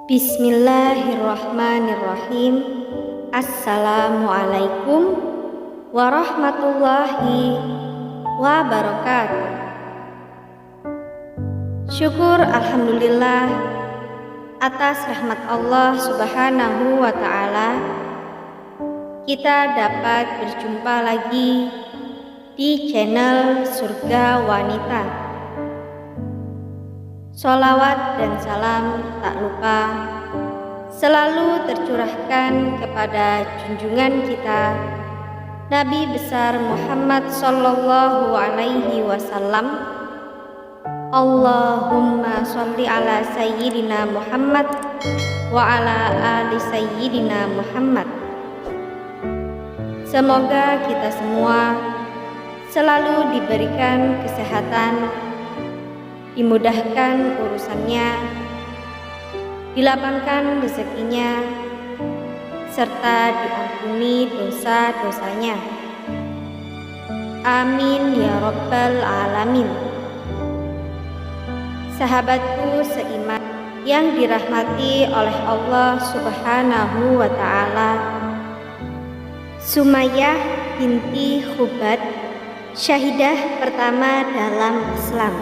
Bismillahirrahmanirrahim. Assalamualaikum warahmatullahi wabarakatuh. Syukur alhamdulillah atas rahmat Allah Subhanahu wa ta'ala, kita dapat berjumpa lagi di channel Surga Wanita. Sholawat dan salam tak lupa selalu tercurahkan kepada junjungan kita Nabi besar Muhammad sallallahu alaihi wasallam. Allahumma sholli ala sayyidina Muhammad wa ala ali sayyidina Muhammad. Semoga kita semua selalu diberikan kesehatan, dimudahkan urusannya, dilapangkan rezekinya, serta diampuni dosa-dosanya. Amin ya rabbal alamin. Sahabatku seiman yang dirahmati oleh Allah Subhanahu wa ta'ala, Sumayyah binti Khubat, syahidah pertama dalam Islam.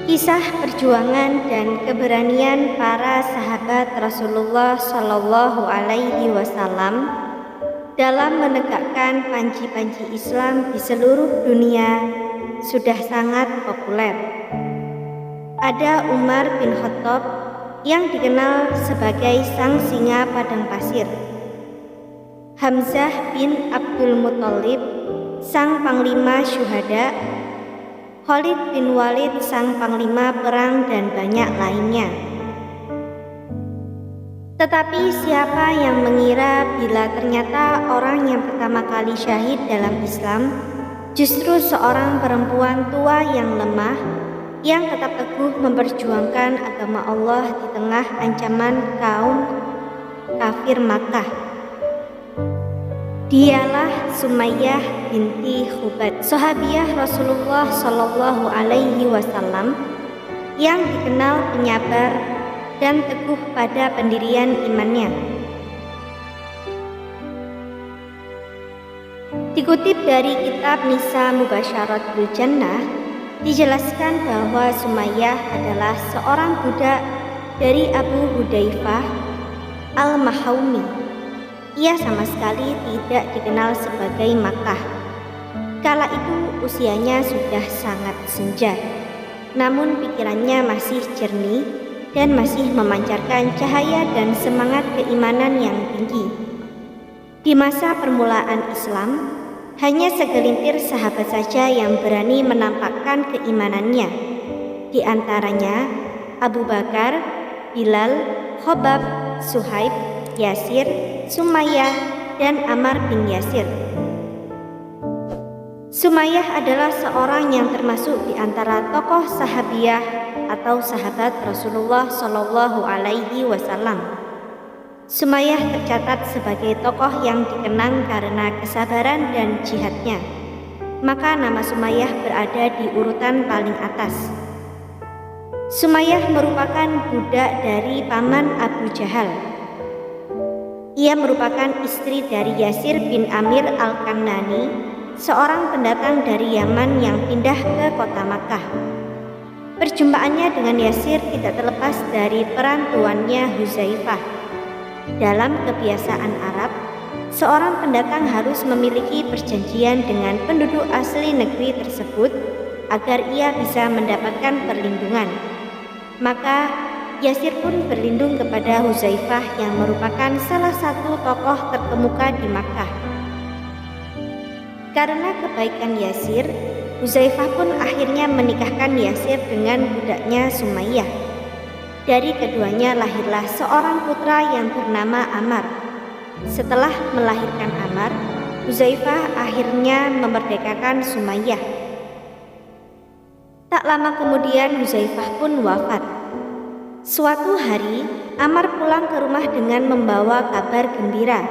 Kisah perjuangan dan keberanian para sahabat Rasulullah Shallallahu Alaihi Wasallam dalam menegakkan panji-panji Islam di seluruh dunia sudah sangat populer. Ada Umar bin Khattab yang dikenal sebagai sang singa padang pasir, Hamzah bin Abdul Muthalib, sang panglima syuhada, Khalid bin Walid, sang panglima perang, dan banyak lainnya. Tetapi siapa yang mengira bila ternyata orang yang pertama kali syahid dalam Islam justru seorang perempuan tua yang lemah, yang tetap teguh memperjuangkan agama Allah di tengah ancaman kaum kafir Makkah. Dialah Sumayyah binti Khubat, sahabiah Rasulullah Shallallahu Alaihi Wasallam yang dikenal penyabar dan teguh pada pendirian imannya. Dikutip dari kitab Nisa Mubasyaratul Jannah, dijelaskan bahwa Sumayyah adalah seorang budak dari Abu Hudzaifah al-Makhzumi. Ia sama sekali tidak dikenal sebagai Makkah. Kala itu usianya sudah sangat senja, namun pikirannya masih jernih dan masih memancarkan cahaya dan semangat keimanan yang tinggi. Di masa permulaan Islam, hanya segelintir sahabat saja yang berani menampakkan keimanannya. Di antaranya Abu Bakar, Bilal, Khobab, Suhaib, Yasir, Sumayyah, dan Ammar bin Yasir. Sumayyah adalah seorang yang termasuk di antara tokoh sahabiah atau sahabat Rasulullah Shallallahu Alaihi Wasallam. Sumayyah tercatat sebagai tokoh yang dikenang karena kesabaran dan jihadnya, maka nama Sumayyah berada di urutan paling atas. Sumayyah merupakan budak dari paman Abu Jahal. Ia merupakan istri dari Yasir bin Amir al-Kanani, seorang pendatang dari Yaman yang pindah ke kota Makkah. Perjumpaannya dengan Yasir tidak terlepas dari peran tuannya Hudzaifah. Dalam kebiasaan Arab, seorang pendatang harus memiliki perjanjian dengan penduduk asli negeri tersebut agar ia bisa mendapatkan perlindungan. Maka Yasir pun berlindung kepada Hudzaifah yang merupakan salah satu tokoh terkemuka di Makkah. Karena kebaikan Yasir, Hudzaifah pun akhirnya menikahkan Yasir dengan budaknya Sumayyah. Dari keduanya lahirlah seorang putra yang bernama Ammar. Setelah melahirkan Ammar, Hudzaifah akhirnya memerdekakan Sumayyah. Tak lama kemudian Hudzaifah pun wafat. Suatu hari, Ammar pulang ke rumah dengan membawa kabar gembira.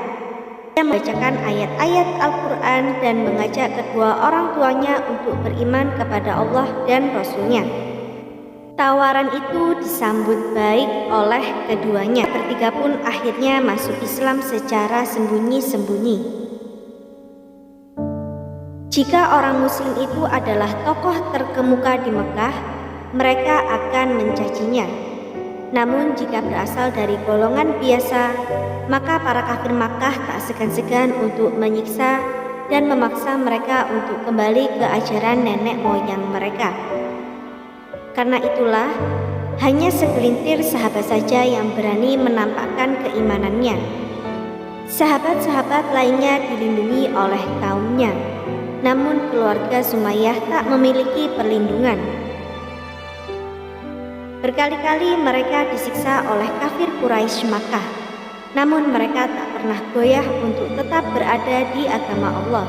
Dia membacakan ayat-ayat Al-Quran dan mengajak kedua orang tuanya untuk beriman kepada Allah dan Rasul-Nya. Tawaran itu disambut baik oleh keduanya. Bertiga pun akhirnya masuk Islam secara sembunyi-sembunyi. Jika orang muslim itu adalah tokoh terkemuka di Mekah, mereka akan mencacinya. Namun jika berasal dari golongan biasa, maka para kafir Makkah tak segan-segan untuk menyiksa dan memaksa mereka untuk kembali ke ajaran nenek moyang mereka. Karena itulah, hanya segelintir sahabat saja yang berani menampakkan keimanannya. Sahabat-sahabat lainnya dilindungi oleh kaumnya, namun keluarga Sumayyah tak memiliki perlindungan. Berkali-kali mereka disiksa oleh kafir Quraisy Makkah, namun mereka tak pernah goyah untuk tetap berada di agama Allah.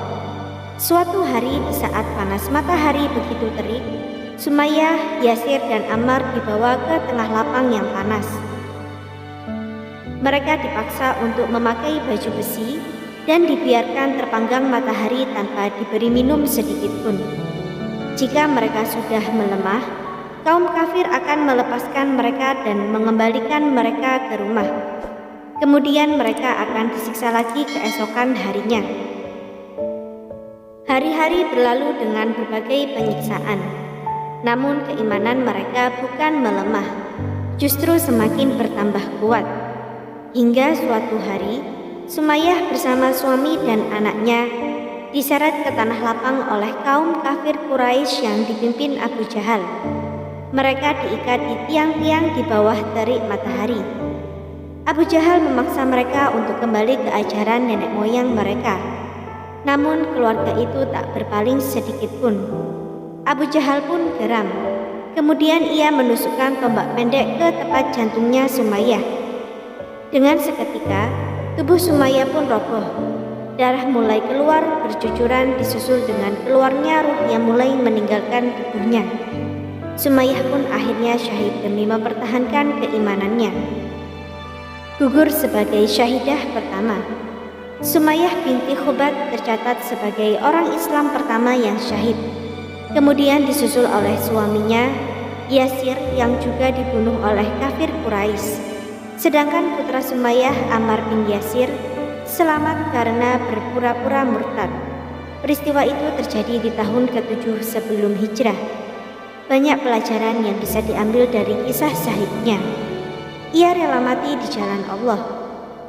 Suatu hari di saat panas matahari begitu terik, Sumayyah, Yasir, dan Ammar dibawa ke tengah lapang yang panas. Mereka dipaksa untuk memakai baju besi dan dibiarkan terpanggang matahari tanpa diberi minum sedikit pun. Jika mereka sudah melemah, kaum kafir akan melepaskan mereka dan mengembalikan mereka ke rumah. Kemudian mereka akan disiksa lagi keesokan harinya. Hari-hari berlalu dengan berbagai penyiksaan. Namun keimanan mereka bukan melemah, justru semakin bertambah kuat. Hingga suatu hari, Sumayyah bersama suami dan anaknya diseret ke tanah lapang oleh kaum kafir Quraisy yang dipimpin Abu Jahal. Mereka diikat di tiang-tiang di bawah terik matahari. Abu Jahal memaksa mereka untuk kembali ke ajaran nenek moyang mereka. Namun keluarga itu tak berpaling sedikit pun. Abu Jahal pun geram. Kemudian ia menusukkan tombak pendek ke tepat jantungnya Sumayyah. Dengan seketika, tubuh Sumayyah pun roboh. Darah mulai keluar bercucuran disusul dengan keluarnya ruh yang mulai meninggalkan tubuhnya. Sumayyah pun akhirnya syahid demi mempertahankan keimanannya. Gugur sebagai syahidah pertama. Sumayyah binti Khubat tercatat sebagai orang Islam pertama yang syahid. Kemudian disusul oleh suaminya, Yasir, yang juga dibunuh oleh kafir Quraisy. Sedangkan putra Sumayyah, Ammar bin Yasir, selamat karena berpura-pura murtad. Peristiwa itu terjadi di tahun ke-7 sebelum hijrah. Banyak pelajaran yang bisa diambil dari kisah syahidnya. Ia rela mati di jalan Allah.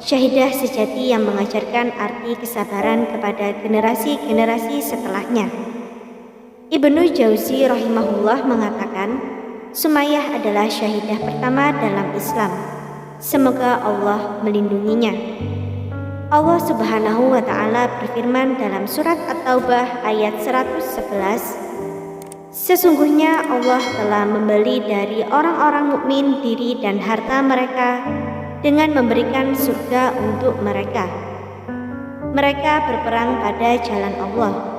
Syahidah sejati yang mengajarkan arti kesabaran kepada generasi-generasi setelahnya. Ibnu Jauzi rahimahullah mengatakan, Sumayyah adalah syahidah pertama dalam Islam. Semoga Allah melindunginya. Allah Subhanahu wa Ta'ala berfirman dalam surat At-Taubah ayat 111, sesungguhnya Allah telah membeli dari orang-orang mukmin diri dan harta mereka dengan memberikan surga untuk mereka. Mereka berperang pada jalan Allah.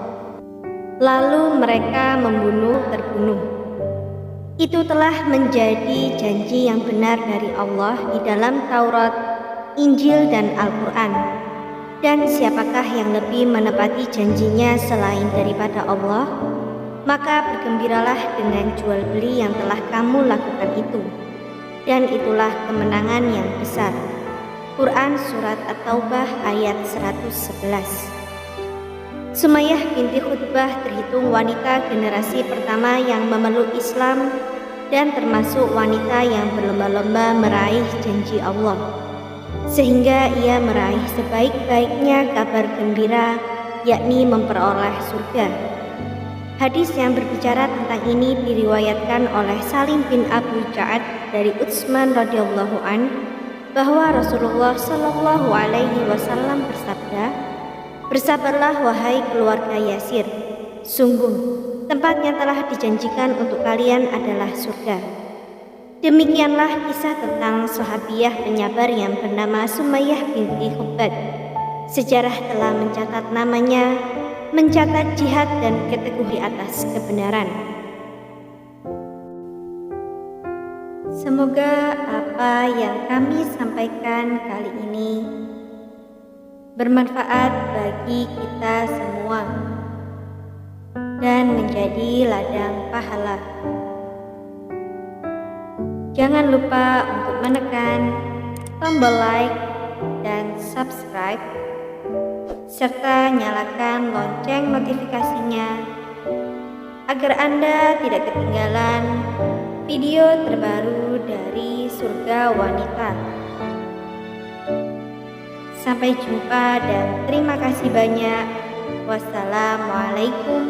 Lalu mereka terbunuh. Itu telah menjadi janji yang benar dari Allah di dalam Taurat, Injil, dan Al-Quran. Dan siapakah yang lebih menepati janjinya selain daripada Allah? Maka bergembiralah dengan jual beli yang telah kamu lakukan itu. Dan itulah kemenangan yang besar. Quran Surat At-Taubah ayat 111. Sumayyah binti Khutbah terhitung wanita generasi pertama yang memeluk Islam dan termasuk wanita yang berlomba-lomba meraih janji Allah, sehingga ia meraih sebaik-baiknya kabar gembira, yakni memperoleh surga. Hadis yang berbicara tentang ini diriwayatkan oleh Salim bin Abu Ja'ad dari Utsman radhiyallahu an bahwa Rasulullah Shallallahu alaihi wasallam bersabda, bersabarlah wahai keluarga Yasir, sungguh tempat yang telah dijanjikan untuk kalian adalah surga. Demikianlah kisah tentang sahabiah penyabar yang bernama Sumayyah binti Khubat. Sejarah telah mencatat namanya, mencatat jihad dan keteguh di atas kebenaran. Semoga apa yang kami sampaikan kali ini bermanfaat bagi kita semua dan menjadi ladang pahala. Jangan lupa untuk menekan tombol like dan subscribe, serta nyalakan lonceng notifikasinya agar Anda tidak ketinggalan video terbaru dari Surga Wanita. Sampai jumpa dan terima kasih banyak. Wassalamualaikum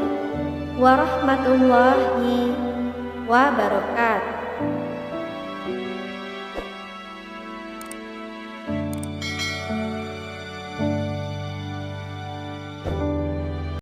warahmatullahi wabarakatuh.